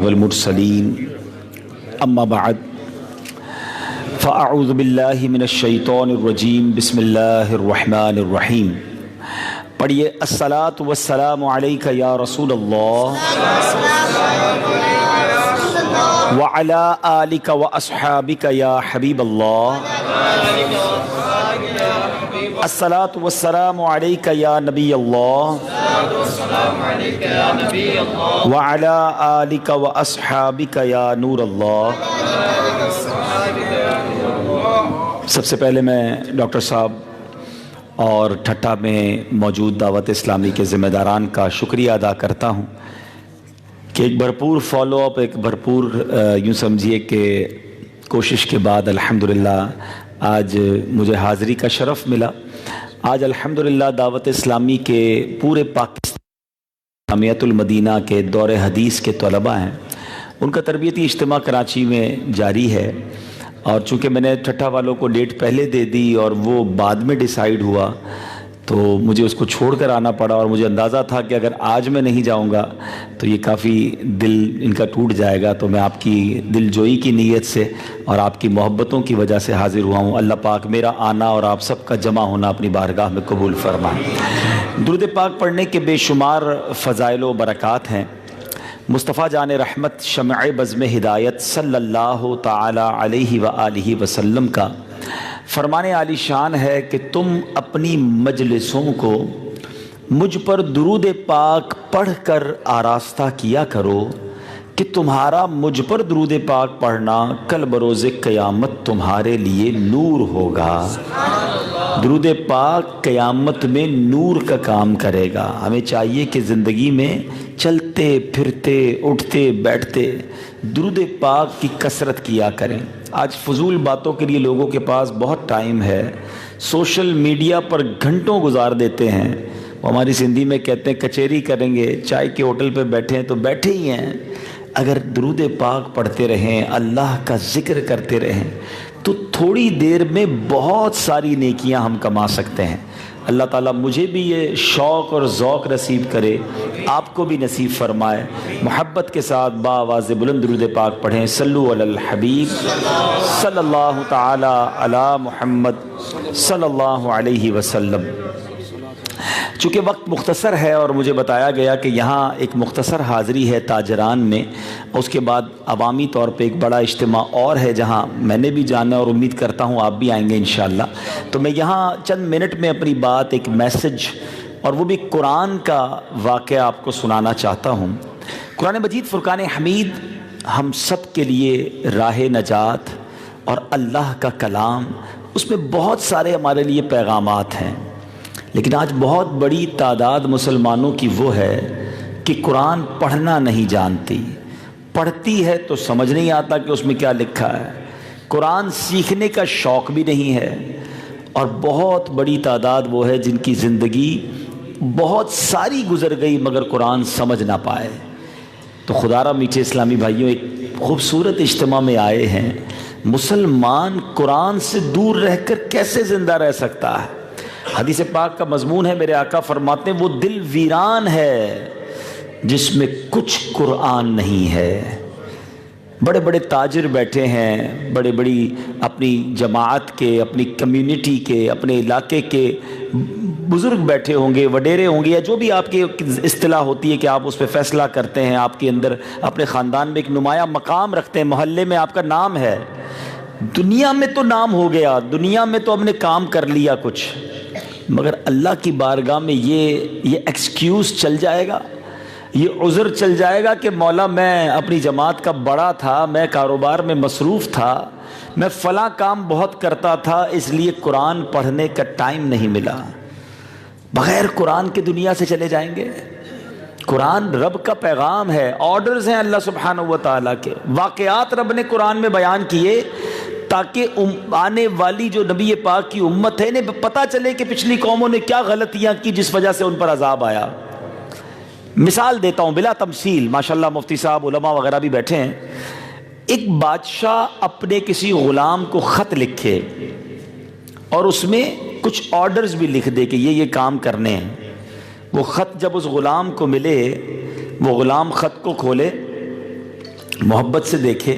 والمرسلین اما بعد فاعوذ باللہ من الشیطان الرجیم بسم اللہ الرحمن الرحیم۔ پڑھیے الصلاۃ والسلام علیک یا رسول اللہ وعلی آلک واصحابک یا حبیب اللہ۔ الصلاۃ والسلام علیک یا نبی اللہ وعلی آلک واصحابک یا نور اللہ۔ سب سے پہلے میں ڈاکٹر صاحب اور ٹھٹا میں موجود دعوت اسلامی کے ذمہ داران کا شکریہ ادا کرتا ہوں کہ ایک بھرپور فالو اپ، ایک بھرپور یوں سمجھیے کہ کوشش کے بعد الحمدللہ آج مجھے حاضری کا شرف ملا۔ آج الحمدللہ دعوت اسلامی کے پورے پاکستان جامعۃ المدینہ کے دور حدیث کے طلباء ہیں، ان کا تربیتی اجتماع کراچی میں جاری ہے، اور چونکہ میں نے ٹھٹا والوں کو ڈیٹ پہلے دے دی اور وہ بعد میں ڈیسائیڈ ہوا تو مجھے اس کو چھوڑ کر آنا پڑا، اور مجھے اندازہ تھا کہ اگر آج میں نہیں جاؤں گا تو یہ کافی دل ان کا ٹوٹ جائے گا، تو میں آپ کی دل جوئی کی نیت سے اور آپ کی محبتوں کی وجہ سے حاضر ہوا ہوں۔ اللہ پاک میرا آنا اور آپ سب کا جمع ہونا اپنی بارگاہ میں قبول فرمائے۔ درود پاک پڑھنے کے بے شمار فضائل و برکات ہیں۔ مصطفیٰ جان رحمت شمع بزم ہدایت صلی اللہ تعالی علیہ وآلہ وسلم کا فرمان عالی شان ہے کہ تم اپنی مجلسوں کو مجھ پر درود پاک پڑھ کر آراستہ کیا کرو کہ تمہارا مجھ پر درود پاک پڑھنا کل بروز قیامت تمہارے لیے نور ہوگا۔ درود پاک قیامت میں نور کا کام کرے گا۔ ہمیں چاہیے کہ زندگی میں چلتے پھرتے اٹھتے بیٹھتے درود پاک کی کثرت کیا کریں۔ آج فضول باتوں کے لیے لوگوں کے پاس بہت ٹائم ہے، سوشل میڈیا پر گھنٹوں گزار دیتے ہیں۔ وہ ہماری زندگی میں کہتے ہیں کچہری کریں گے، چائے کے ہوٹل پہ بیٹھے ہیں تو بیٹھے ہی ہیں۔ اگر درود پاک پڑھتے رہیں، اللہ کا ذکر کرتے رہیں تو تھوڑی دیر میں بہت ساری نیکیاں ہم کما سکتے ہیں۔ اللہ تعالیٰ مجھے بھی یہ شوق اور ذوق نصیب کرے، آپ کو بھی نصیب فرمائے۔ محبت کے ساتھ بآواز بلند درود پاک پڑھیں۔ صلو علی الحبیب صلی اللہ تعالی علی محمد صلی اللہ علیہ وسلم۔ چونکہ وقت مختصر ہے اور مجھے بتایا گیا کہ یہاں ایک مختصر حاضری ہے تاجران میں، اس کے بعد عوامی طور پہ ایک بڑا اجتماع اور ہے جہاں میں نے بھی جانا اور امید کرتا ہوں آپ بھی آئیں گے انشاءاللہ۔ تو میں یہاں چند منٹ میں اپنی بات، ایک میسج، اور وہ بھی قرآن کا واقعہ آپ کو سنانا چاہتا ہوں۔ قرآن مجید فرقان حمید ہم سب کے لیے راہ نجات اور اللہ کا کلام، اس میں بہت سارے ہمارے لیے پیغامات ہیں، لیکن آج بہت بڑی تعداد مسلمانوں کی وہ ہے کہ قرآن پڑھنا نہیں جانتی، پڑھتی ہے تو سمجھ نہیں آتا کہ اس میں کیا لکھا ہے، قرآن سیکھنے کا شوق بھی نہیں ہے، اور بہت بڑی تعداد وہ ہے جن کی زندگی بہت ساری گزر گئی مگر قرآن سمجھ نہ پائے۔ تو خدا را میٹھے اسلامی بھائیوں، ایک خوبصورت اجتماع میں آئے ہیں۔ مسلمان قرآن سے دور رہ کر کیسے زندہ رہ سکتا ہے؟ حدیث پاک کا مضمون ہے، میرے آقا فرماتے ہیں وہ دل ویران ہے جس میں کچھ قرآن نہیں ہے۔ بڑے بڑے تاجر بیٹھے ہیں، بڑے بڑی اپنی جماعت کے، اپنی کمیونٹی کے، اپنے علاقے کے بزرگ بیٹھے ہوں گے، وڈیرے ہوں گے، یا جو بھی آپ کی اصطلاح ہوتی ہے کہ آپ اس پہ فیصلہ کرتے ہیں، آپ کے اندر اپنے خاندان میں ایک نمایاں مقام رکھتے ہیں، محلے میں آپ کا نام ہے، دنیا میں تو نام ہو گیا، دنیا میں تو ہم نے کام کر لیا کچھ، مگر اللہ کی بارگاہ میں یہ ایکسکیوز چل جائے گا، یہ عذر چل جائے گا کہ مولا میں اپنی جماعت کا بڑا تھا، میں کاروبار میں مصروف تھا، میں فلاں کام بہت کرتا تھا، اس لیے قرآن پڑھنے کا ٹائم نہیں ملا۔ بغیر قرآن کے دنیا سے چلے جائیں گے؟ قرآن رب کا پیغام ہے، آرڈرز ہیں اللہ سبحانہ و تعالیٰ کے، واقعات رب نے قرآن میں بیان کیے تاکہ آنے والی جو نبی پاک کی امت ہے انہیں پتہ چلے کہ پچھلی قوموں نے کیا غلطیاں کی جس وجہ سے ان پر عذاب آیا۔ مثال دیتا ہوں بلا تمثیل، ماشاءاللہ مفتی صاحب علماء وغیرہ بھی بیٹھے ہیں۔ ایک بادشاہ اپنے کسی غلام کو خط لکھے اور اس میں کچھ آرڈرز بھی لکھ دے کہ یہ کام کرنے ہیں۔ وہ خط جب اس غلام کو ملے، وہ غلام خط کو کھولے محبت سے دیکھے،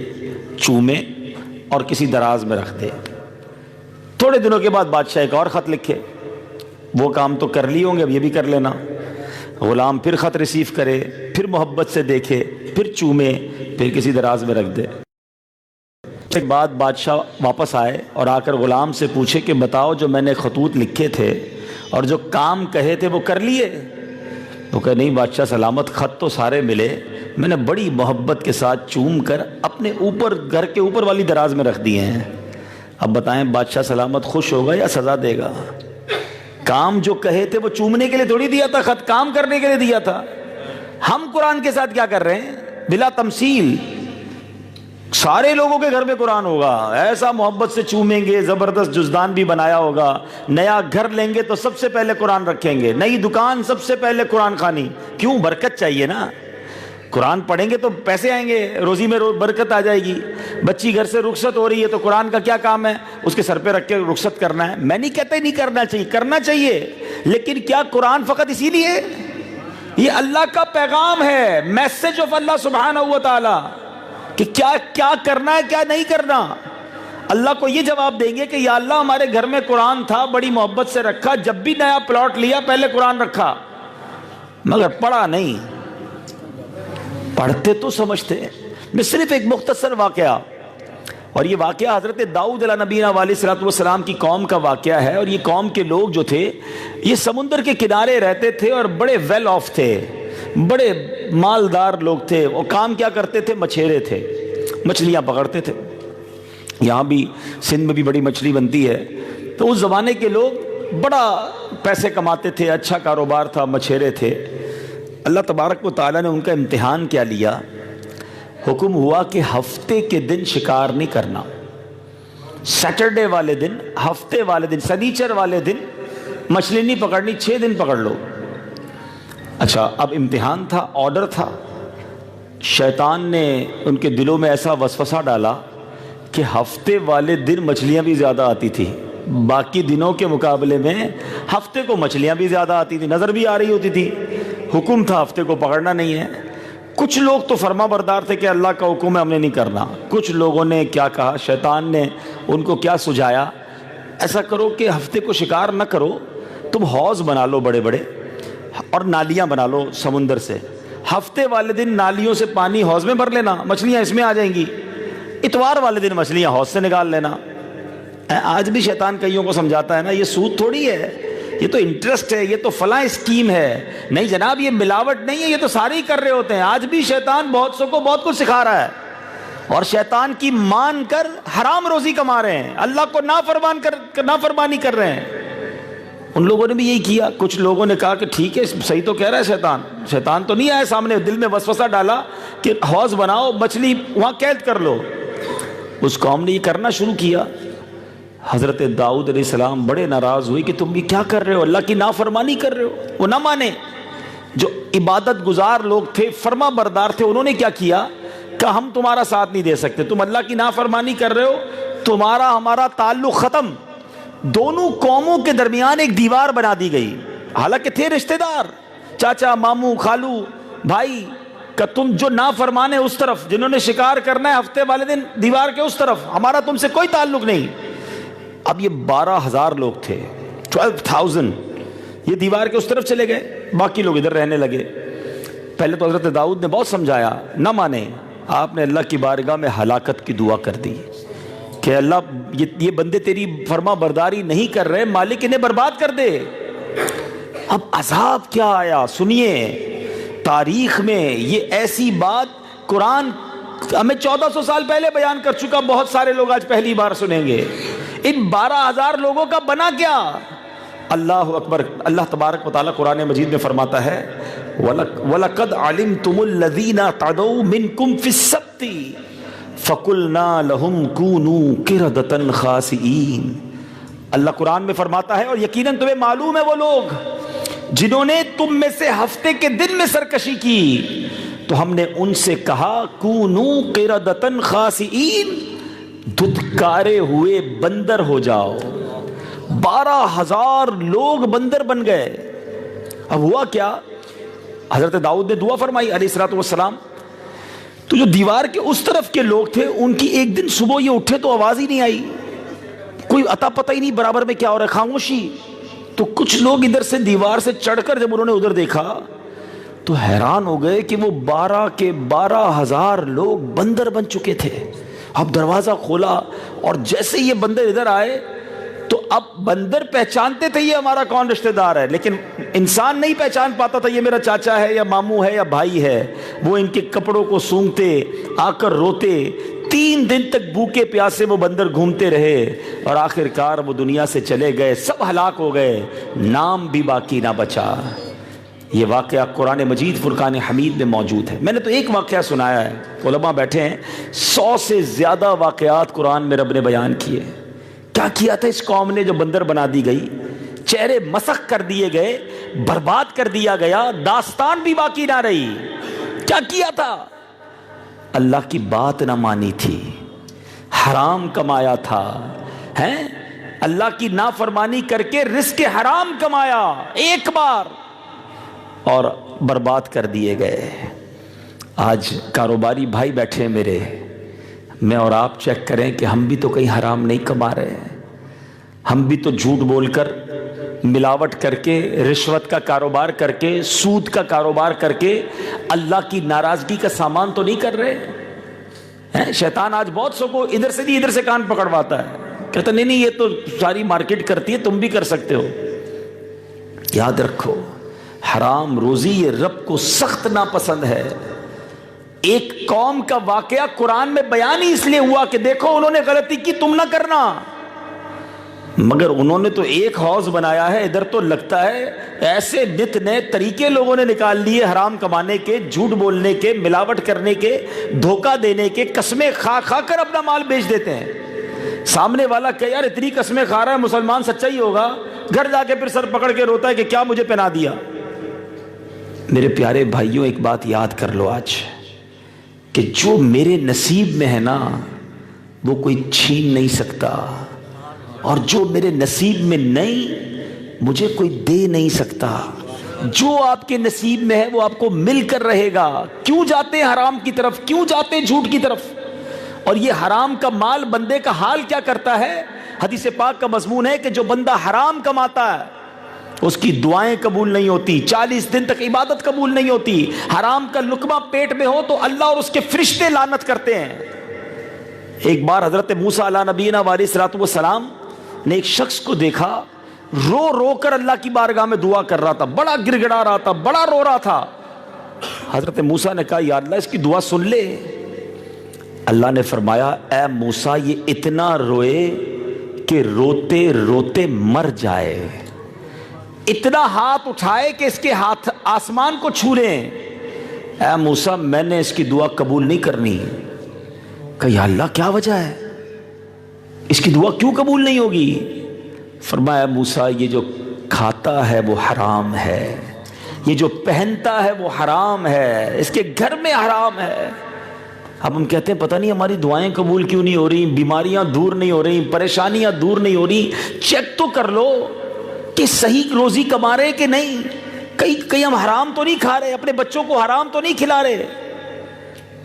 چومے اور کسی دراز میں رکھ دے۔ تھوڑے دنوں کے بعد بادشاہ ایک اور خط لکھے، وہ کام تو کر لی ہوں گے، اب یہ بھی کر لینا۔ غلام پھر خط ریسیو کرے، پھر محبت سے دیکھے، پھر چومے، پھر کسی دراز میں رکھ دے۔ ایک بعد بادشاہ واپس آئے اور آ کر غلام سے پوچھے کہ بتاؤ جو میں نے خطوط لکھے تھے اور جو کام کہے تھے وہ کر لیے؟ وہ کہا نہیں بادشاہ سلامت، خط تو سارے ملے، میں نے بڑی محبت کے ساتھ چوم کر اپنے اوپر، گھر کے اوپر والی دراز میں رکھ دیے ہیں۔ اب بتائیں بادشاہ سلامت خوش ہوگا یا سزا دے گا؟ کام جو کہے تھے وہ چومنے کے لیے تھوڑی دیا تھا، خط کام کرنے کے لیے دیا تھا۔ ہم قرآن کے ساتھ کیا کر رہے ہیں؟ بلا تمثیل سارے لوگوں کے گھر میں قرآن ہوگا، ایسا محبت سے چومیں گے، زبردست جزدان بھی بنایا ہوگا، نیا گھر لیں گے تو سب سے پہلے قرآن رکھیں گے، نئی دکان سب سے پہلے قرآن خوانی۔ کیوں؟ برکت چاہیے نا، قرآن پڑھیں گے تو پیسے آئیں گے، روزی میں برکت آ جائے گی۔ بچی گھر سے رخصت ہو رہی ہے تو قرآن کا کیا کام ہے؟ اس کے سر پہ رکھ کے رخصت کرنا ہے۔ میں نہیں کہتا نہیں کرنا چاہیے، کرنا چاہیے، لیکن کیا قرآن فقط اسی لیے؟ یہ اللہ کا پیغام ہے، میسج آف اللہ سبحانہ و تعالی کہ کیا کرنا ہے، کیا نہیں کرنا۔ اللہ کو یہ جواب دیں گے کہ یا اللہ ہمارے گھر میں قرآن تھا، بڑی محبت سے رکھا، جب بھی نیا پلاٹ لیا پہلے قرآن رکھا، مگر پڑھا نہیں۔ پڑھتے تو سمجھتے۔ میں صرف ایک مختصر واقعہ، اور یہ واقعہ حضرت داؤد علیہ نبینا علیہ الصلوۃ والسلام کی قوم کا واقعہ ہے۔ اور یہ قوم کے لوگ جو تھے یہ سمندر کے کنارے رہتے تھے اور بڑے ویل آف تھے، بڑے مالدار لوگ تھے۔ وہ کام کیا کرتے تھے؟ مچھیرے تھے، مچھلیاں پکڑتے تھے۔ یہاں بھی سندھ میں بھی بڑی مچھلی بنتی ہے۔ تو اس زمانے کے لوگ بڑا پیسے کماتے تھے، اچھا کاروبار تھا، مچھیرے تھے۔ اللہ تبارک و تعالیٰ نے ان کا امتحان کیا لیا؟ حکم ہوا کہ ہفتے کے دن شکار نہیں کرنا، سیٹرڈے والے دن، ہفتے والے دن، سنیچر والے دن مچھلی نہیں پکڑنی، 6 دن پکڑ لو۔ اچھا اب امتحان تھا، آرڈر تھا۔ شیطان نے ان کے دلوں میں ایسا وسوسہ ڈالا کہ ہفتے والے دن مچھلیاں بھی زیادہ آتی تھی، باقی دنوں کے مقابلے میں ہفتے کو مچھلیاں بھی زیادہ آتی تھی، نظر بھی آ رہی ہوتی تھی۔ حکم تھا ہفتے کو پکڑنا نہیں ہے۔ کچھ لوگ تو فرما بردار تھے کہ اللہ کا حکم ہے ہم نے نہیں کرنا۔ کچھ لوگوں نے کیا کہا، شیطان نے ان کو کیا سجھایا، ایسا کرو کہ ہفتے کو شکار نہ کرو، تم حوض بنا لو بڑے بڑے اور نالیاں بنا لو سمندر سے، ہفتے والے دن نالیوں سے پانی حوض میں بھر لینا، مچھلیاں اس میں آ جائیں گی، اتوار والے دن مچھلیاں حوض سے نکال لینا۔ آج بھی شیطان کئیوں کو سمجھاتا ہے نا، یہ سود تھوڑی ہے، یہ تو انٹرسٹ ہے، یہ تو فلاں اسکیم ہے۔ نہیں جناب، یہ ملاوٹ نہیں ہے، یہ تو سارے ہی کر رہے ہوتے ہیں۔ آج بھی شیطان بہت سو کو بہت کچھ سکھا رہا ہے، اور شیطان کی مان کر حرام روزی کما رہے ہیں، اللہ کو نافرمانی کر رہے ہیں۔ ان لوگوں نے بھی یہی کیا۔ کچھ لوگوں نے کہا کہ ٹھیک ہے، صحیح تو کہہ رہا ہے شیطان تو نہیں آیا سامنے، دل میں وسوسہ ڈالا کہ حوض بناؤ، مچھلی وہاں قید کر لو۔ اس قوم نے یہ کرنا شروع کیا۔ حضرت داؤد علیہ السلام بڑے ناراض ہوئے کہ تم یہ کیا کر رہے ہو، اللہ کی نافرمانی کر رہے ہو۔ وہ نہ مانے، جو عبادت گزار لوگ تھے، فرما بردار تھے، انہوں نے کیا کیا کہ ہم تمہارا ساتھ نہیں دے سکتے، تم اللہ کی نافرمانی کر رہے ہو، تمہارا ہمارا تعلق ختم۔ دونوں قوموں کے درمیان ایک دیوار بنا دی گئی، حالانکہ تھے رشتہ دار، چاچا، ماموں، خالو، بھائی، کہ تم جو نافرمان ہے اس طرف، جنہوں نے شکار کرنا ہے ہفتے والے دن دیوار کے اس طرف، ہمارا تم سے کوئی تعلق نہیں۔ اب یہ 12,000 لوگ تھے، 12,000، یہ دیوار کے اس طرف چلے گئے، باقی لوگ ادھر رہنے لگے۔ پہلے تو حضرت داؤد نے بہت سمجھایا، نہ مانے۔ آپ نے اللہ کی بارگاہ میں ہلاکت کی دعا کر دی کہ اللہ یہ بندے تیری فرما برداری نہیں کر رہے، مالک انہیں برباد کر دے۔ اب عذاب کیا آیا سنیے، تاریخ میں یہ ایسی بات قرآن ہمیں 1400 سال پہلے بیان کر چکا، بہت سارے لوگ آج پہلی بار سنیں گے۔ ان 12,000 لوگوں کا بنا کیا؟ اللہ اکبر۔ اللہ تبارک و تعالیٰ قرآن مجید میں فرماتا ہے وَلَقَدْ عَلِمْتُمُ الَّذِينَ اعْتَدَوْا مِنْكُمْ فِي السَّبْتِ فَقُلْنَا لَهُمْ كُونُوا قِرَدَةً خَاسِئِينَ۔ اللہ قرآن میں فرماتا ہے، اور یقیناً تمہیں معلوم ہے وہ لوگ جنہوں نے تم میں سے ہفتے کے دن میں سرکشی کی، تو ہم نے ان سے کہا کونوا قردۃ خاسئین، دھتکارے ہوئے بندر ہو جاؤ۔ 12,000 لوگ بندر بن گئے۔ اب ہوا کیا؟ حضرت داؤد نے دعا فرمائی علیہ الصلوۃ والسلام، تو جو دیوار کے اس طرف کے لوگ تھے ان کی ایک دن صبح یہ اٹھے تو آواز ہی نہیں آئی, کوئی عطا پتہ ہی نہیں برابر میں کیا ہو رہا ہے, خاموشی. تو کچھ لوگ ادھر سے دیوار سے چڑھ کر جب انہوں نے ادھر دیکھا تو حیران ہو گئے کہ وہ 12 کے 12,000 لوگ بندر بن چکے تھے. اب دروازہ کھولا اور جیسے یہ بندر ادھر آئے تو اب بندر پہچانتے تھے یہ ہمارا کون رشتہ دار ہے, لیکن انسان نہیں پہچان پاتا تھا یہ میرا چاچا ہے یا ماموں ہے یا بھائی ہے. وہ ان کے کپڑوں کو سونگھتے, آ کر روتے. 3 دن تک بھوکے پیاسے وہ بندر گھومتے رہے اور آخر کار وہ دنیا سے چلے گئے, سب ہلاک ہو گئے, نام بھی باقی نہ بچا. یہ واقعہ قرآن مجید فرقان حمید میں موجود ہے. میں نے تو ایک واقعہ سنایا ہے, علماء بیٹھے ہیں 100 سے زیادہ واقعات قرآن میں رب نے بیان کیے. کیا کیا تھا اس قوم نے جو بندر بنا دی گئی, چہرے مسخ کر دیے گئے, برباد کر دیا گیا, داستان بھی باقی نہ رہی. کیا کیا تھا؟ اللہ کی بات نہ مانی تھی, حرام کمایا تھا, ہیں اللہ کی نافرمانی کر کے رزق حرام کمایا ایک بار اور برباد کر دیے گئے. آج کاروباری بھائی بیٹھے ہیں میرے, میں اور آپ چیک کریں کہ ہم بھی تو کہیں حرام نہیں کما رہے ہیں. ہم بھی تو جھوٹ بول کر, ملاوٹ کر کے, رشوت کا کاروبار کر کے, سود کا کاروبار کر کے اللہ کی ناراضگی کا سامان تو نہیں کر رہے. شیطان آج بہت سو کو ادھر سے نہیں ادھر سے کان پکڑواتا ہے, کہتا نہیں یہ تو ساری مارکیٹ کرتی ہے, تم بھی کر سکتے ہو. یاد رکھو حرام روزی یہ رب کو سخت ناپسند ہے. ایک قوم کا واقعہ قرآن میں بیان ہی اس لیے ہوا کہ دیکھو انہوں نے غلطی کی, تم نہ کرنا. مگر انہوں نے تو ایک حوض بنایا ہے, ادھر تو لگتا ہے ایسے نت نئے طریقے لوگوں نے نکال لیے حرام کمانے کے, جھوٹ بولنے کے, ملاوٹ کرنے کے, دھوکہ دینے کے. قسمیں کھا کھا کر اپنا مال بیچ دیتے ہیں. سامنے والا کہ یار اتنی قسمیں کھا رہا ہے, مسلمان سچا ہی ہوگا, گھر جا کے پھر سر پکڑ کے روتا ہے کہ کیا مجھے پہنا دیا. میرے پیارے بھائیوں ایک بات یاد کر لو آج, کہ جو میرے نصیب میں ہے نا وہ کوئی چھین نہیں سکتا, اور جو میرے نصیب میں نہیں مجھے کوئی دے نہیں سکتا. جو آپ کے نصیب میں ہے وہ آپ کو مل کر رہے گا. کیوں جاتے ہیں حرام کی طرف, کیوں جاتے ہیں جھوٹ کی طرف؟ اور یہ حرام کا مال بندے کا حال کیا کرتا ہے؟ حدیث پاک کا مضمون ہے کہ جو بندہ حرام کماتا ہے اس کی دعائیں قبول نہیں ہوتی, 40 دن تک عبادت قبول نہیں ہوتی. حرام کا لقمہ پیٹ میں ہو تو اللہ اور اس کے فرشتے لعنت کرتے ہیں. ایک بار حضرت موسیٰ علیہ نبینا علیہ الصلوۃ والسلام نے ایک شخص کو دیکھا, رو رو کر اللہ کی بارگاہ میں دعا کر رہا تھا, بڑا گر گڑا رہا تھا, بڑا رو رہا تھا. حضرت موسیٰ نے کہا یا اللہ اس کی دعا سن لے. اللہ نے فرمایا اے موسیٰ یہ اتنا روئے کہ روتے روتے مر جائے, اتنا ہاتھ اٹھائے کہ اس کے ہاتھ آسمان کو چھو لیں. اے موسیٰ میں نے اس کی دعا قبول نہیں کرنی. کہا یا اللہ کیا وجہ ہے, اس کی دعا کیوں قبول نہیں ہوگی؟ فرمایا موسیٰ یہ جو کھاتا ہے وہ حرام ہے, یہ جو پہنتا ہے وہ حرام ہے, اس کے گھر میں حرام ہے. اب ہم کہتے ہیں پتہ نہیں ہماری دعائیں قبول کیوں نہیں ہو رہی, بیماریاں دور نہیں ہو رہی, پریشانیاں دور نہیں ہو رہی. چیک تو کر لو کہ صحیح روزی کما رہے کہ نہیں, کہیں ہم حرام تو نہیں کھا رہے, اپنے بچوں کو حرام تو نہیں کھلا رہے.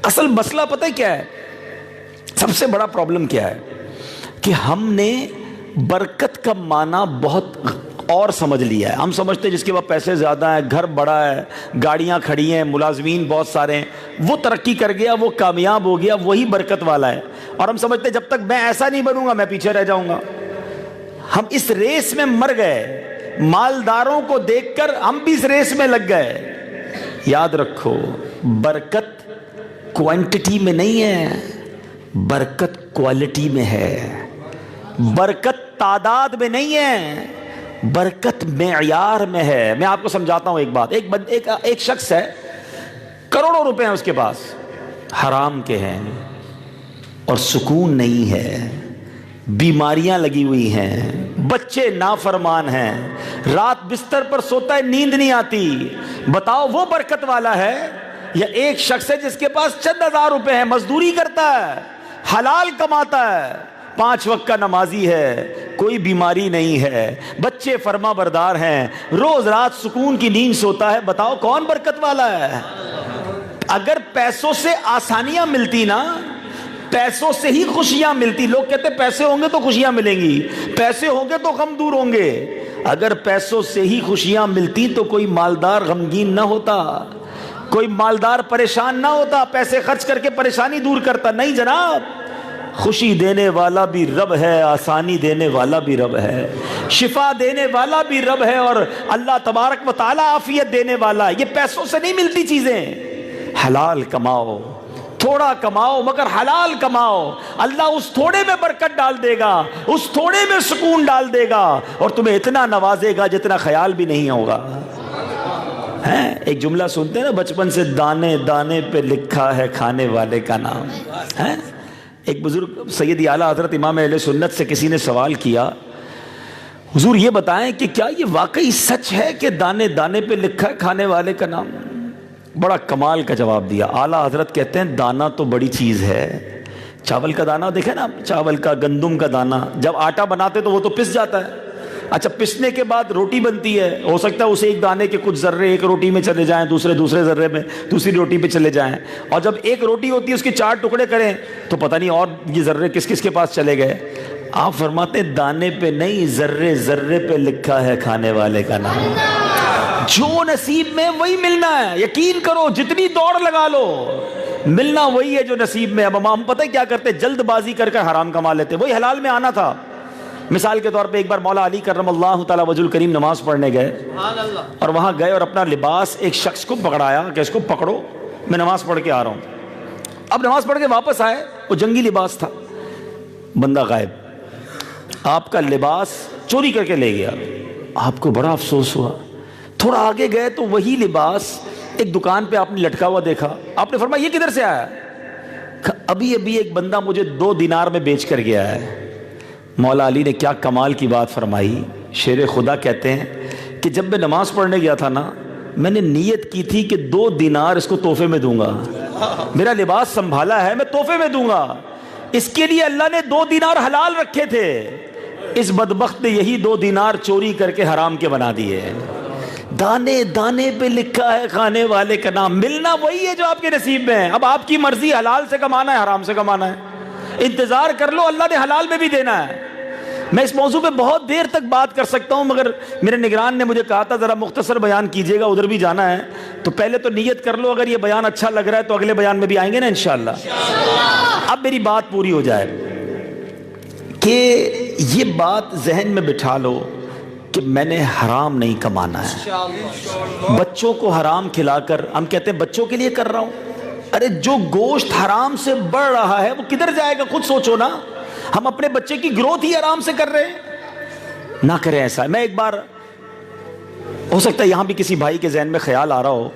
اصل مسئلہ پتہ کیا ہے, سب سے بڑا پرابلم کیا ہے کہ ہم نے برکت کا معنی بہت اور سمجھ لیا ہے. ہم سمجھتے ہیں جس کے پاس پیسے زیادہ ہیں, گھر بڑا ہے, گاڑیاں کھڑی ہیں, ملازمین بہت سارے ہیں, وہ ترقی کر گیا, وہ کامیاب ہو گیا, وہی برکت والا ہے. اور ہم سمجھتے ہیں جب تک میں ایسا نہیں بنوں گا میں پیچھے رہ جاؤں گا. ہم اس ریس میں مر گئے, مالداروں کو دیکھ کر ہم بھی اس ریس میں لگ گئے. یاد رکھو برکت کوانٹٹی میں نہیں ہے, برکت کوالٹی میں ہے. برکت تعداد میں نہیں ہے, برکت معیار میں ہے. میں آپ کو سمجھاتا ہوں ایک بات. ایک شخص ہے, کروڑوں روپے ہیں اس کے پاس, حرام کے ہیں اور سکون نہیں ہے, بیماریاں لگی ہوئی ہیں, بچے نافرمان ہیں, رات بستر پر سوتا ہے نیند نہیں آتی. بتاؤ وہ برکت والا ہے یا ایک شخص ہے جس کے پاس چند ہزار روپے ہیں, مزدوری کرتا ہے, حلال کماتا ہے, 5 وقت کا نمازی ہے, کوئی بیماری نہیں ہے, بچے فرما بردار ہیں, روز رات سکون کی نیند سوتا ہے. بتاؤ کون برکت والا ہے؟ اگر پیسوں سے آسانیاں ملتی نا، پیسوں سے ہی خوشیاں ملتی. لوگ کہتے ہیں پیسے ہوں گے تو خوشیاں ملیں گی، پیسے ہوں گے تو غم دور ہوں گے. اگر پیسوں سے ہی خوشیاں ملتی تو کوئی مالدار غمگین نہ ہوتا، کوئی مالدار پریشان نہ ہوتا، پیسے خرچ کر کے پریشانی دور کرتا. نہیں جناب، خوشی دینے والا بھی رب ہے، آسانی دینے والا بھی رب ہے، شفا دینے والا بھی رب ہے، اور اللہ تبارک و تعالی عافیت دینے والا. یہ پیسوں سے نہیں ملتی چیزیں. حلال کماؤ، تھوڑا کماؤ مگر حلال کماؤ. اللہ اس تھوڑے میں برکت ڈال دے گا، اس تھوڑے میں سکون ڈال دے گا، اور تمہیں اتنا نوازے گا جتنا خیال بھی نہیں ہوگا. ایک جملہ سنتے ہیں نا بچپن سے، دانے دانے پہ لکھا ہے کھانے والے کا نام. ایک بزرگ سیدی اعلیٰ حضرت امام اہل سنت سے کسی نے سوال کیا، حضور یہ بتائیں کہ کیا یہ واقعی سچ ہے کہ دانے دانے پہ لکھا ہے کھانے والے کا نام؟ بڑا کمال کا جواب دیا. اعلیٰ حضرت کہتے ہیں دانا تو بڑی چیز ہے. چاول کا دانا دیکھیں نا، چاول کا، گندم کا دانا، جب آٹا بناتے تو وہ تو پس جاتا ہے. اچھا، پسنے کے بعد روٹی بنتی ہے، ہو سکتا ہے اسے ایک دانے کے کچھ ذرے ایک روٹی میں چلے جائیں، دوسرے ذرے میں دوسری روٹی پہ چلے جائیں، اور جب ایک روٹی ہوتی ہے اس کے 4 ٹکڑے کریں تو پتہ نہیں اور یہ ذرے کس کس کے پاس چلے گئے. آپ فرماتے دانے پہ نہیں، ذرے ذرے پہ لکھا ہے کھانے والے کا نام. جو نصیب میں وہی ملنا ہے. یقین کرو، جتنی دوڑ لگا لو، ملنا وہی ہے جو نصیب میں. اب ہم پتہ کیا کرتے، جلد بازی کر کر حرام کما لیتے. وہی حلال میں آنا تھا. مثال کے طور پہ ایک بار مولا علی کرم اللہ تعالی وجہ الکریم نماز پڑھنے گئے، اور وہاں گئے اور اپنا لباس ایک شخص کو پکڑایا کہ اس کو پکڑو، میں نماز پڑھ کے آ رہا ہوں. اب نماز پڑھ کے واپس آئے، وہ جنگی لباس تھا. بندہ غائب، آپ کا لباس چوری کر کے لے گیا. آپ کو بڑا افسوس ہوا. تھوڑا آگے گئے تو وہی لباس ایک دکان پہ آپ نے لٹکا ہوا دیکھا. آپ نے فرمایا یہ کدھر سے آیا؟ ابھی ایک بندہ مجھے 2 دینار میں بیچ کر گیا ہے. مولا علی نے کیا کمال کی بات فرمائی. شیر خدا کہتے ہیں کہ جب میں نماز پڑھنے گیا تھا نا، میں نے نیت کی تھی کہ 2 دینار اس کو تحفے میں دوں گا. میرا لباس سنبھالا ہے، میں تحفے میں دوں گا. اس کے لیے اللہ نے 2 دینار حلال رکھے تھے. اس بدبخت نے یہی 2 دینار چوری کر کے حرام کے بنا دیے. دانے دانے پہ لکھا ہے کھانے والے کا نام. ملنا وہی ہے جو آپ کے نصیب میں ہے. اب آپ کی مرضی حلال سے کمانا ہے حرام سے کمانا ہے. انتظار کر لو، اللہ نے حلال میں بھی دینا ہے. میں اس موضوع پہ بہت دیر تک بات کر سکتا ہوں، مگر میرے نگران نے مجھے کہا تھا ذرا مختصر بیان کیجئے گا، ادھر بھی جانا ہے. تو پہلے تو نیت کر لو، اگر یہ بیان اچھا لگ رہا ہے تو اگلے بیان میں بھی آئیں گے نا انشاءاللہ. اب میری بات پوری ہو جائے کہ یہ بات ذہن میں بٹھا لو کہ میں نے حرام نہیں کمانا ہے. بچوں کو حرام کھلا کر، ہم کہتے ہیں بچوں کے لیے کر رہا ہوں. ارے جو گوشت حرام سے بڑھ رہا ہے وہ کدھر جائے گا؟ خود سوچو نا. ہم اپنے بچے کی گروتھ ہی حرام سے کر رہے ہیں. نہ کریں ایسا. میں ایک بار، ہو سکتا ہے یہاں بھی کسی بھائی کے ذہن میں خیال آ رہا ہو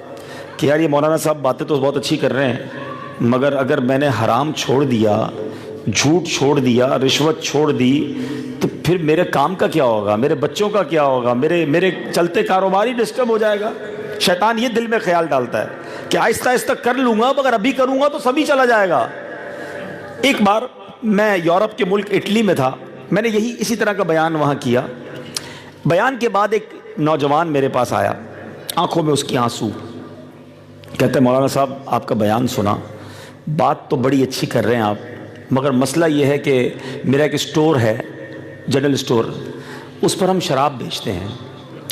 کہ یار یہ مولانا صاحب باتیں تو بہت اچھی کر رہے ہیں، مگر اگر میں نے حرام چھوڑ دیا، جھوٹ چھوڑ دیا، رشوت چھوڑ دی، تو پھر میرے کام کا کیا ہوگا، میرے بچوں کا کیا ہوگا، میرے چلتے کاروبار ہی ڈسٹرب ہو جائے گا. شیطان یہ دل میں خیال ڈالتا ہے کہ آہستہ آہستہ کر لوں گا، مگر ابھی کروں گا تو سبھی چلا جائے گا. ایک بار میں یورپ کے ملک اٹلی میں تھا. میں نے اسی طرح کا بیان وہاں کیا. بیان کے بعد ایک نوجوان میرے پاس آیا، آنکھوں میں اس کی آنسو. کہتے ہیں مولانا صاحب آپ کا بیان سنا، بات تو بڑی اچھی کر رہے ہیں آپ، مگر مسئلہ یہ ہے کہ میرا ایک اسٹور ہے، جنرل اسٹور، اس پر ہم شراب بیچتے ہیں.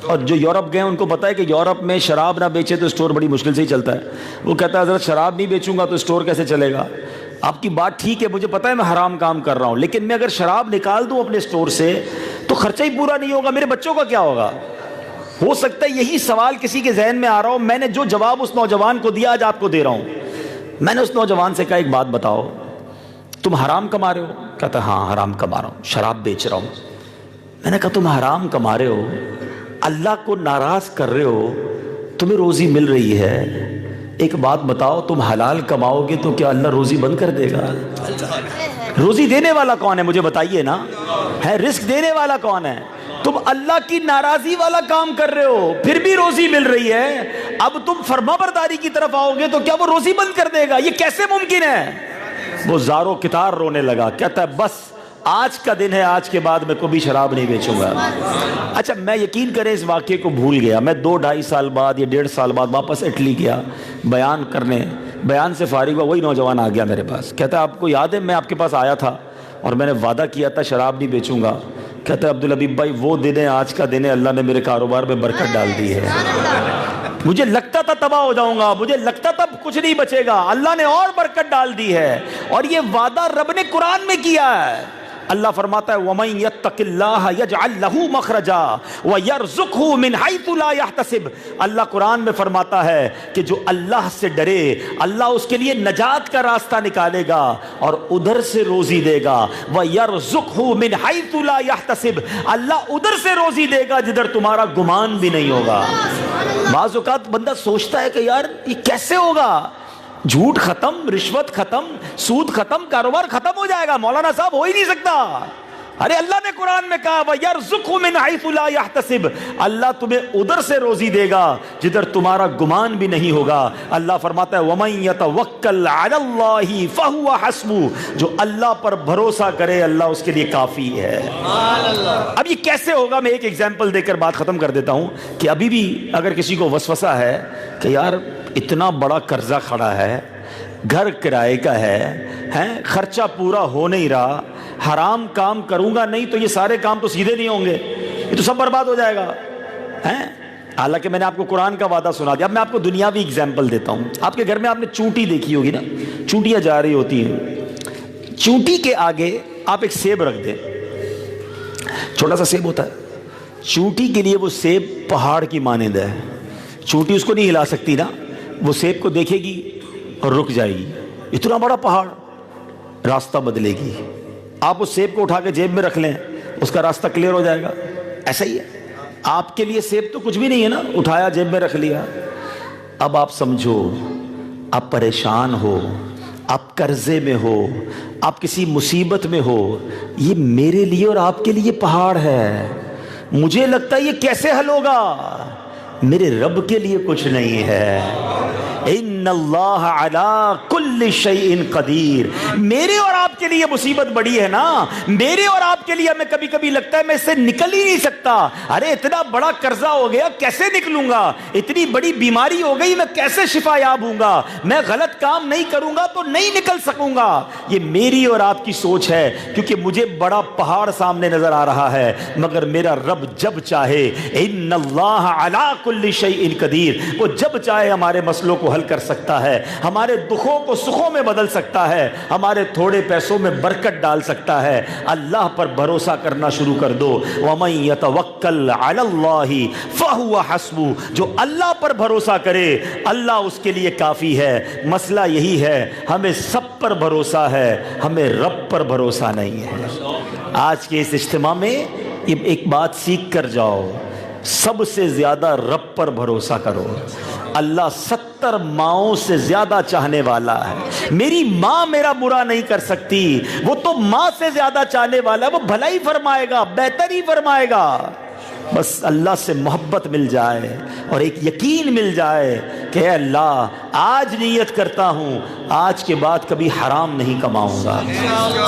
اور جو یورپ گئے ان کو پتہ ہے کہ یورپ میں شراب نہ بیچے تو اسٹور بڑی مشکل سے ہی چلتا ہے. وہ کہتا ہے حضرت شراب نہیں بیچوں گا تو اسٹور کیسے چلے گا؟ آپ کی بات ٹھیک ہے، مجھے پتہ ہے میں حرام کام کر رہا ہوں، لیکن میں اگر شراب نکال دوں اپنے اسٹور سے تو خرچہ ہی پورا نہیں ہوگا، میرے بچوں کا کیا ہوگا؟ ہو سکتا ہے یہی سوال کسی کے ذہن میں آ رہا ہو. میں نے جو جواب اس نوجوان کو دیا آج آپ کو دے رہا ہوں. میں نے اس نوجوان سے کہا ایک بات بتاؤ، تم حرام کما رہے ہو؟ کہتا ہاں حرام کما رہا ہوں، شراب بیچ رہا ہوں. میں نے کہا تم حرام کما رہے ہو، اللہ کو ناراض کر رہے ہو، تمہیں روزی مل رہی ہے، ایک بات بتاؤ تم حلال کماؤ گے تو کیا اللہ روزی بند کر دے گا؟ روزی دینے والا کون ہے مجھے بتائیے نا. ہے رزق دینے والا کون ہے؟ تم اللہ کی ناراضی والا کام کر رہے ہو، پھر بھی روزی مل رہی ہے. اب تم فرما برداری کی طرف آؤ گے تو کیا وہ روزی بند کر دے گا؟ یہ کیسے ممکن ہے؟ وہ زارو کتار رونے لگا. کہتا ہے بس آج کا دن ہے، آج کے بعد میں کبھی شراب نہیں بیچوں گا. اچھا میں یقین کریں اس واقعے کو بھول گیا. میں 2-2.5 سال بعد یا 1.5 سال بعد واپس اٹلی گیا بیان کرنے. بیان سے فارغ ہوا, وہی نوجوان آ گیا میرے پاس, کہتا ہے آپ کو یاد ہے میں آپ کے پاس آیا تھا اور میں نے وعدہ کیا تھا شراب نہیں بیچوں گا. کہتا ہے عبدالحبیب بھائی وہ دن ہے, آج کا دن ہے, اللہ نے میرے کاروبار میں برکت ڈال دی ہے. مجھے لگتا تھا تباہ ہو جاؤں گا, مجھے لگتا تھا کچھ نہیں بچے گا, اللہ نے اور برکت ڈال دی ہے. اور یہ وعدہ رب نے قرآن میں کیا ہے. اللہ فرماتا ہے وَمَن يَتَّقِ اللَّهَ يَجْعَلْ لَهُ مَخْرَجًا وَيَرْزُقْهُ مِنْ حَيْثُ لَا يَحْتَسِبُ. اللہ قرآن میں فرماتا ہے کہ جو اللہ سے ڈرے اللہ اس کے لیے نجات کا راستہ نکالے گا اور ادھر سے روزی دے گا. وَيَرْزُقْهُ مِنْ حَيْثُ لَا يَحْتَسِبُ. اللہ ادھر سے روزی دے گا جدھر تمہارا گمان بھی نہیں ہوگا. بعض اوقات بندہ سوچتا ہے کہ یار یہ کیسے ہوگا, جھوٹ ختم, رشوت ختم, سود ختم, کاروبار ختم ہو جائے گا. مولانا صاحب ہو ہی نہیں سکتا. ارے اللہ نے قرآن میں کہا وَيَرْزُقْهُ مِنْ حَيْثُ لَا يَحْتَسِبُ. اللہ تمہیں ادھر سے روزی دے گا جدھر تمہارا گمان بھی نہیں ہوگا. اللہ فرماتا ہے وَمَن يَتَوَكَّلْ عَلَى اللَّهِ فَهُوَ حَسْبُهُ. جو اللہ پر بھروسہ کرے اللہ اس کے لیے کافی ہے. اب یہ کیسے ہوگا, میں ایک ایگزامپل دے کر بات ختم کر دیتا ہوں کہ ابھی بھی اگر کسی کو وسوسہ ہے کہ یار اتنا بڑا قرضہ کھڑا ہے, گھر کرائے کا ہے, خرچہ پورا ہو نہیں رہا, حرام کام کروں گا نہیں تو یہ سارے کام تو سیدھے نہیں ہوں گے, یہ تو سب برباد ہو جائے گا. حالانکہ میں نے آپ کو قرآن کا وعدہ سنا دیا. اب میں آپ کو دنیاوی اگزامپل دیتا ہوں. آپ کے گھر میں آپ نے چونٹی دیکھی ہوگی نا, چونٹیاں جا رہی ہوتی ہیں. چونٹی کے آگے آپ ایک سیب رکھ دیں, چھوٹا سا سیب ہوتا ہے. چونٹی کے لیے وہ سیب پہاڑ کی مانند ہے. چونٹی اس کو نہیں ہلا سکتی نا, وہ سیب کو دیکھے گی اور رک جائے گی. اتنا بڑا پہاڑ راستہ بدلے گی. آپ اس سیب کو اٹھا کے جیب میں رکھ لیں, اس کا راستہ کلیئر ہو جائے گا. ایسا ہی ہے آپ کے لیے سیب تو کچھ بھی نہیں ہے نا, اٹھایا جیب میں رکھ لیا. اب آپ سمجھو آپ پریشان ہو, آپ قرضے میں ہو, آپ کسی مصیبت میں ہو, یہ میرے لیے اور آپ کے لیے پہاڑ ہے. مجھے لگتا ہے یہ کیسے حل ہوگا, میرے رب کے لیے کچھ نہیں ہے. ان اللہ علی کل شیء قدیر. میرے اور آپ کے لیے مصیبت بڑی ہے نا, میرے اور آپ کے لیے ہمیں کبھی کبھی لگتا ہے میں اس سے نکل ہی نہیں سکتا. ارے اتنا بڑا قرضہ ہو گیا کیسے نکلوں گا, اتنی بڑی بیماری ہو گئی میں کیسے شفا یاب ہوں گا, میں غلط کام نہیں کروں گا تو نہیں نکل سکوں گا. یہ میری اور آپ کی سوچ ہے کیونکہ مجھے بڑا پہاڑ سامنے نظر آ رہا ہے, مگر میرا رب جب چاہے, ان اللہ علی کل شیء قدیر, وہ جب چاہے ہمارے مسئلوں کو حل کر سکتا ہے, ہمارے دکھوں کو سکھوں میں بدل سکتا ہے, ہمارے تھوڑے پیسوں میں برکت ڈال سکتا ہے. اللہ پر بھروسہ کرنا شروع کر دو. وَمَن يَتَوَكَّلْ عَلَى اللَّهِ فَهُوَ حَسْبُهُ. جو اللہ پر بھروسہ کرے اللہ اس کے لیے کافی ہے. مسئلہ یہی ہے ہمیں سب پر بھروسہ ہے, ہمیں رب پر بھروسہ نہیں ہے. آج کے اس اجتماع میں ایک بات سیکھ کر جاؤ, سب سے زیادہ رب پر بھروسہ کرو. اللہ 70 ماؤں سے زیادہ چاہنے والا ہے. میری ماں میرا برا نہیں کر سکتی, وہ تو ماں سے زیادہ چاہنے والا ہے, وہ بھلا ہی فرمائے گا, بہتر ہی فرمائے گا. بس اللہ سے محبت مل جائے اور ایک یقین مل جائے کہ اے اللہ آج نیت کرتا ہوں آج کے بعد کبھی حرام نہیں کماؤں گا.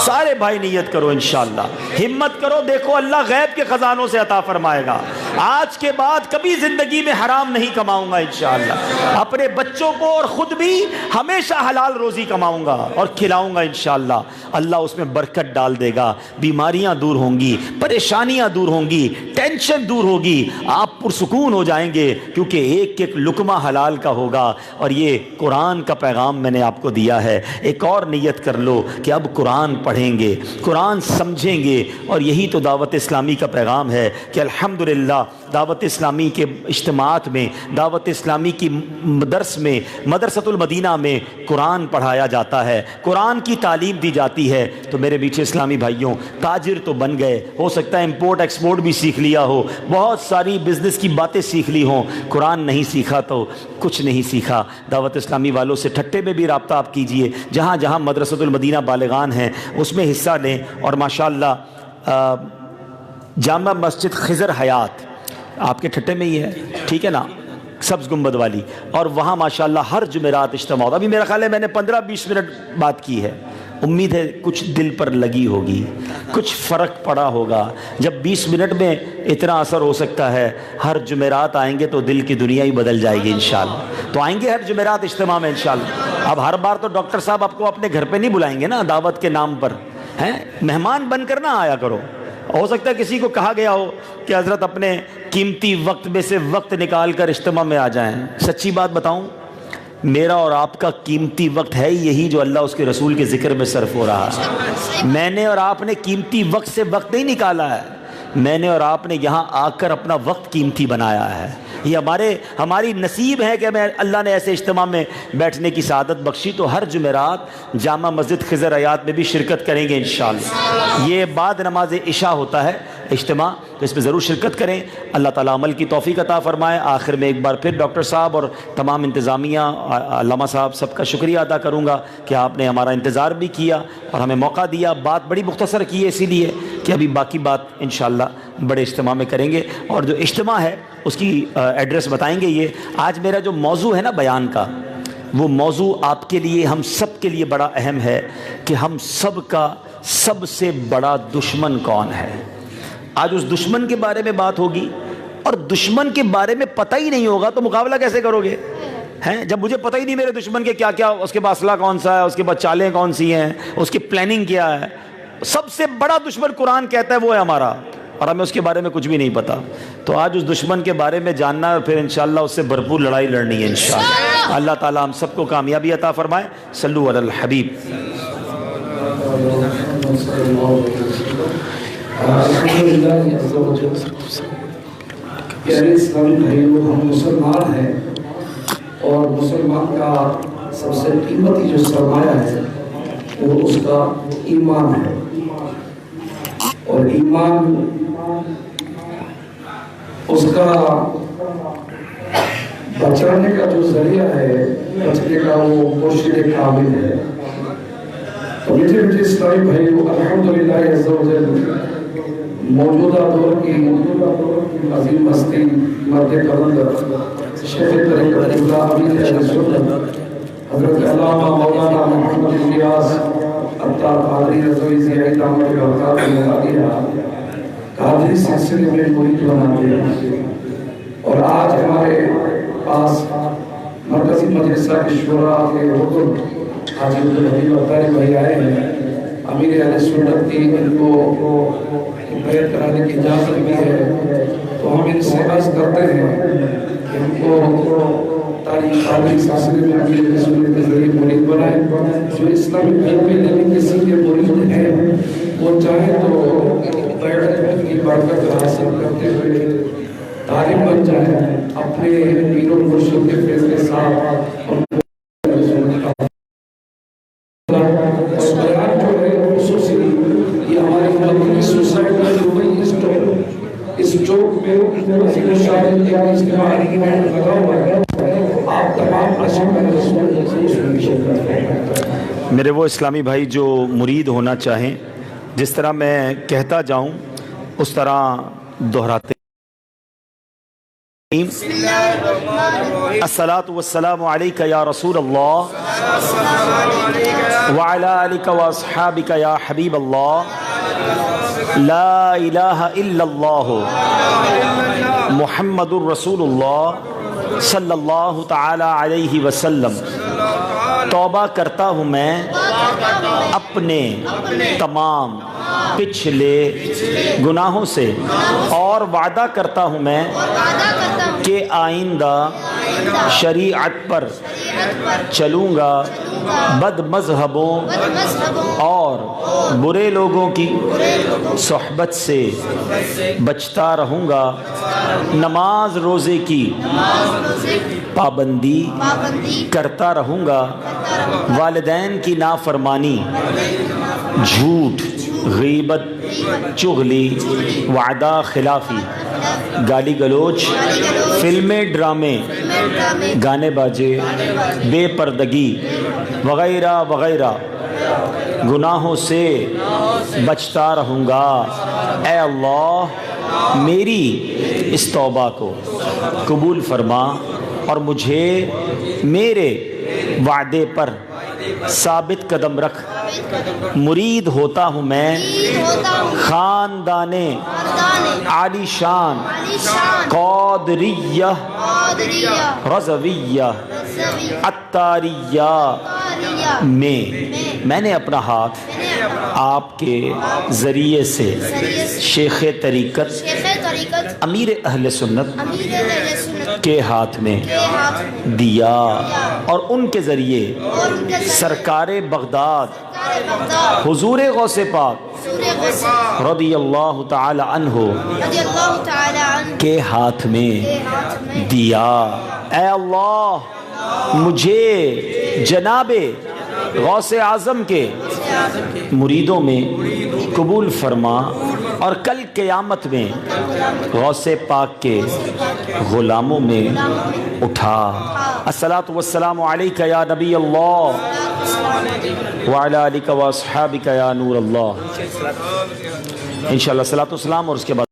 سارے بھائی نیت کرو انشاءاللہ, ہمت کرو, دیکھو اللہ غیب کے خزانوں سے عطا فرمائے گا. آج کے بعد کبھی زندگی میں حرام نہیں کماؤں گا انشاءاللہ. اپنے بچوں کو اور خود بھی ہمیشہ حلال روزی کماؤں گا اور کھلاؤں گا انشاءاللہ. اللہ اس میں برکت ڈال دے گا, بیماریاں دور ہوں گی, پریشانیاں دور ہوں گی, ٹینشن دور ہوگی, آپ پرسکون ہو جائیں گے کیونکہ ایک ایک لقمہ حلال کا ہوگا. اور یہ قرآن کا پیغام میں نے آپ کو دیا ہے. ایک اور نیت کر لو کہ اب قرآن پڑھیں گے, قرآن سمجھیں گے, اور یہی تو دعوت اسلامی کا پیغام ہے کہ الحمدللہ دعوت اسلامی کے اجتماعات میں, دعوت اسلامی کی درس میں, مدرسۃ المدینہ میں قرآن پڑھایا جاتا ہے, قرآن کی تعلیم دی جاتی ہے. تو میرے میٹھے اسلامی بھائیوں, تاجر تو بن گئے, ہو سکتا ہے امپورٹ ایکسپورٹ بھی سیکھ لیا ہو, بہت ساری بزنس کی باتیں سیکھ لی ہوں, قرآن نہیں سیکھا تو کچھ نہیں سیکھا. دعوت اسلامی والوں سے ٹھٹے میں بھی رابطہ آپ کیجئے, جہاں جہاں مدرسۃ المدینہ بالغان ہیں اس میں حصہ لیں. اور ماشاءاللہ جامع مسجد خضر حیات آپ کے ٹھٹے میں ہی ہے, ٹھیک ہے نا, سبز گنبد والی, اور وہاں ماشاءاللہ ہر جمعرات اجتماع ہوتا. ابھی میرا خیال ہے میں نے 15-20 منٹ بات کی ہے, امید ہے کچھ دل پر لگی ہوگی, کچھ فرق پڑا ہوگا. جب 20 منٹ میں اتنا اثر ہو سکتا ہے, ہر جمعرات آئیں گے تو دل کی دنیا ہی بدل جائے گی انشاءاللہ. تو آئیں گے ہر جمعرات اجتماع میں انشاءاللہ. اب ہر بار تو ڈاکٹر صاحب آپ کو اپنے گھر پہ نہیں بلائیں گے نا دعوت کے نام پر، ہیں؟ مہمان بن کر نہ آیا کرو۔ ہو سکتا ہے کسی کو کہا گیا ہو کہ حضرت اپنے قیمتی وقت میں سے وقت نکال کر اجتماع میں آ جائیں۔ سچی بات بتاؤں، میرا اور آپ کا قیمتی وقت ہے یہی جو اللہ اس کے رسول کے ذکر میں صرف ہو رہا ہے۔ میں نے اور آپ نے قیمتی وقت سے وقت نہیں نکالا ہے، میں نے اور آپ نے یہاں آ کر اپنا وقت قیمتی بنایا ہے۔ یہ ہماری نصیب ہے کہ ہمیں اللہ نے ایسے اجتماع میں بیٹھنے کی سعادت بخشی۔ تو ہر جمعرات جامع مسجد خضر حیات میں بھی شرکت کریں گے انشاءاللہ۔ یہ بعد نماز عشاء ہوتا ہے اجتماع، تو اس میں ضرور شرکت کریں۔ اللہ تعالیٰ عمل کی توفیق عطا فرمائے۔ آخر میں ایک بار پھر ڈاکٹر صاحب اور تمام انتظامیہ، علامہ صاحب، سب کا شکریہ ادا کروں گا کہ آپ نے ہمارا انتظار بھی کیا اور ہمیں موقع دیا۔ بات بڑی مختصر کی ہے اسی لیے کہ ابھی باقی بات انشاءاللہ بڑے اجتماع میں کریں گے۔ اور جو اجتماع ہے اس کی ایڈریس بتائیں گے۔ یہ آج میرا جو موضوع ہے نا بیان کا، وہ موضوع آپ کے لیے، ہم سب کے لیے بڑا اہم ہے کہ ہم سب کا سب سے بڑا دشمن کون ہے۔ آج اس دشمن کے بارے میں بات ہوگی، اور دشمن کے بارے میں پتہ ہی نہیں ہوگا تو مقابلہ کیسے کرو گے؟ ہیں، جب مجھے پتہ ہی نہیں میرے دشمن کے کیا کیا، اس کے پاس اسلحہ کون سا ہے، اس کے پاس چالیں کون سی ہیں، اس کی پلاننگ کیا ہے۔ سب سے بڑا دشمن قرآن کہتا ہے وہ ہے ہمارا، اور ہمیں اس کے بارے میں کچھ بھی نہیں پتا۔ تو آج اس دشمن کے بارے میں جاننا ہے اور پھر انشاءاللہ اس سے بھرپور لڑائی لڑنی ہے انشاءاللہ۔ اللہ تعالیٰ ہم سب کو کامیابی عطا فرمائے۔ صلو علی الحبیب۔ پیارے اسلامی بھائیوں، ہم مسلمان ہیں اور مسلمان کا سب سے قیمتی جو سرمایہ ہے وہ اس کا ایمان ہے، اور ایمان اس کا بچانے کا جو ذریعہ ہے، بچنے کا وہ مرشد کامل ہے۔ تو میٹھے میٹھے اسلامی بھائیوں، الحمدللہ عز و جل موجودہ دور کی عظیم ہستی مرد قلندر شیخ طریقت اللہ امیر اہل سنت حضرت علامہ مولانا محمد الیاس عطار قادری رضوی زیائی دامت برکاتہ العالیہ قادری سلسلے میں مرید بناتے ہیں، اور آج ہمارے پاس مرکزی مجلسہ کے شورا کے رکن حاجی عبدالحبیب عطاری بھائی آئے ہیں۔ امیر اہل سنت کی ان کو بیعت کرانے کی اجازت بھی ہے، تو ہم ان سے عرض کرتے ہیں کہ ہم کو تاریخ قادری سلسلے میں امیر اہل سنت کے ذریعے مرید بنائیں۔ جو اسلامی علم لینے کے سیدھے مرید ہیں وہ چاہیں تو بیعت کی برکت حاصل کرتے ہوئے طالب بن جائیں، اپنے پیر و مرشد کے فیض کے ساتھ۔ اس چوک میں عظیم الشان کے اجتماعی ایونٹ لگا ہوا ہے، آپ تمام عاشق رسول شرکت۔ میرے وہ اسلامی بھائی جو مرید ہونا چاہیں، جس طرح میں کہتا جاؤں اس طرح دہراتے۔ الصلاۃ والسلام علیک یا رسول اللہ وعلی آلک واصحابک یا حبیب اللہ، لا الہ الا اللہ محمد الرسول اللہ صلی اللہ تعالی علیہ وسلم۔ توبہ کرتا ہوں میں اپنے تمام پچھلے گناہوں سے، اور وعدہ کرتا ہوں میں کہ آئندہ شریعت پر چلوں گا، بد مذہبوں اور برے لوگوں کی صحبت سے بچتا رہوں گا، نماز روزے کی پابندی کرتا رہوں گا، والدین کی نافرمانی، جھوٹ، غیبت، چغلی، وعدہ خلافی، گالی گلوچ، فلمیں، ڈرامے، گانے باجے، بے پردگی وغیرہ وغیرہ گناہوں سے بچتا رہوں گا۔ اے اللہ میری اس توبہ کو قبول فرما اور مجھے میرے وعدے پر ثابت قدم رکھ۔ مرید ہوتا ہوں میں خاندان عالی شان قادریہ رضویہ عطاریہ میں میں نے اپنا ہاتھ آپ کے ذریعے سے شیخ طریقت امیر اہل سنت کے ہاتھ میں دیا اور ان کے ذریعے سرکار بغداد حضور غوث پاک رضی اللہ تعالی عنہ کے ہاتھ میں دیا۔ اے اللہ مجھے جناب غوث اعظم کے مریدوں میں قبول فرما اور کل قیامت میں غوث پاک کے غلاموں میں اٹھا۔ الصلاۃ والسلام علیک یا نبی اللہ وعلی آلک و اصحابک یا نور اللہ۔ انشاءاللہ صلاۃ والسلام اور اس کے بعد